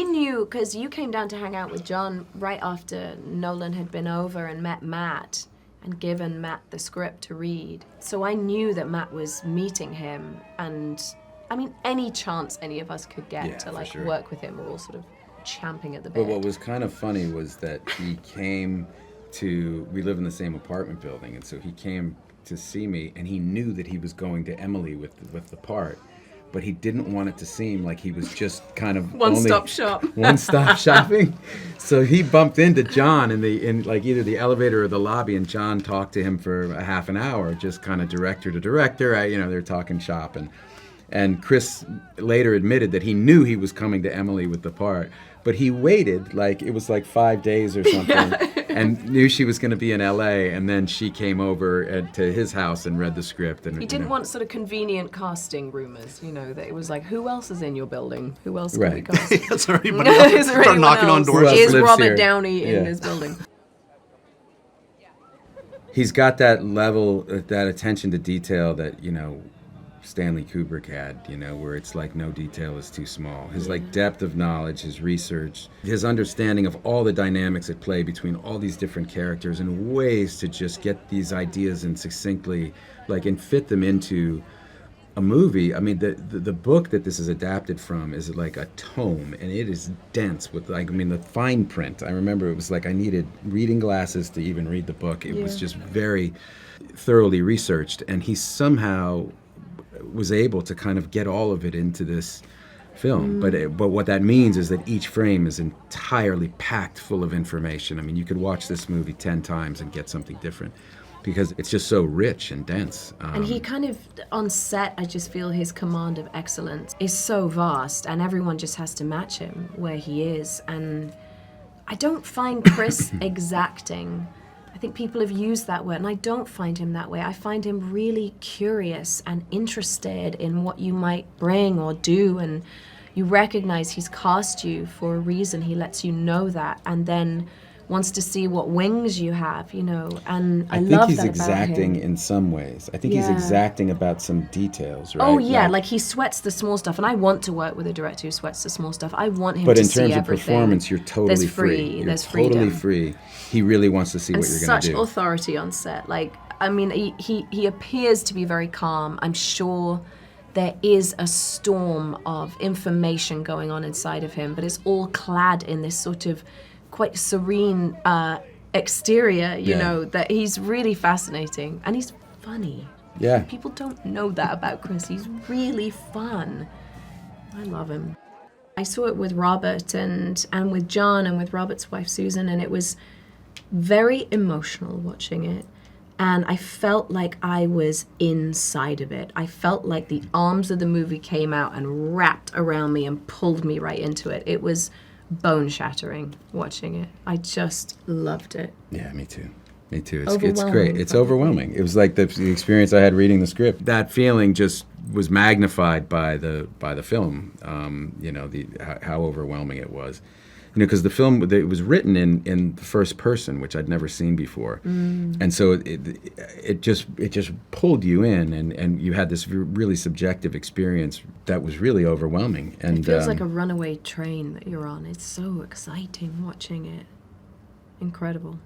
we knew, because you came down to hang out with John right after Nolan had been over and met Matt and given Matt the script to read. So I knew that Matt was meeting him, and I mean, any chance any of us could get to like work with him, we're all sort of champing at the bit. But what was kind of funny was that he came to, we live in the same apartment building, and so he came to see me, and he knew that he was going to Emily with the part, but he didn't want it to seem like he was just kind of one-stop shopping. So he bumped into John in like either the elevator or the lobby, and John talked to him for a half an hour, just kind of director to director. They're talking shop, and Chris later admitted that he knew he was coming to Emily with the part, but he waited, like it was like 5 days or something, and knew she was going to be in L.A., and then she came over to his house and read the script. And he didn't want sort of convenient casting rumors, that it was like, who else is in your building? Who else can we cast? Is there anybody else? Start knocking on doors. Is Robert Downey in his building? He's got that level, that attention to detail that, Stanley Kubrick had, where it's like no detail is too small. His like depth of knowledge, his research, his understanding of all the dynamics at play between all these different characters and ways to just get these ideas and succinctly and fit them into a movie. I mean, the book that this is adapted from is like a tome, and it is dense with the fine print. I remember it was like I needed reading glasses to even read the book. It was just very thoroughly researched, and he somehow was able to kind of get all of it into this film. But what that means is that each frame is entirely packed full of information. I mean, you could watch this movie 10 times and get something different because it's just so rich and dense. And he kind of, on set, I just feel his command of excellence is so vast, and everyone just has to match him where he is. And I don't find Chris exacting. I think people have used that word, and I don't find him that way. I find him really curious and interested in what you might bring or do, and you recognize he's cast you for a reason. He lets you know that, and then wants to see what wings you have, and I love that about him. I think he's exacting in some ways. I think he's exacting about some details, right? Oh, yeah, like he sweats the small stuff, and I want to work with a director who sweats the small stuff. I want him to see everything. But in terms of performance, you're totally free. You're totally free. He really wants to see what you're going to do. Such authority on set. He appears to be very calm. I'm sure there is a storm of information going on inside of him, but it's all clad in this sort of quite serene exterior, that he's really fascinating. And he's funny. Yeah. People don't know that about Chris. He's really fun. I love him. I saw it with Robert and with John and with Robert's wife, Susan, and it was very emotional watching it. And I felt like I was inside of it. I felt like the arms of the movie came out and wrapped around me and pulled me right into it. It was bone-shattering watching it. I just loved it. Yeah, me too. Me too. It's great. It's overwhelming. It was like the experience I had reading the script. That feeling just was magnified by the film. How overwhelming it was. Because the film, it was written in the first person, which I'd never seen before, and so it just pulled you in, and you had this really subjective experience that was really overwhelming. And it feels like a runaway train that you're on. It's so exciting watching it. Incredible.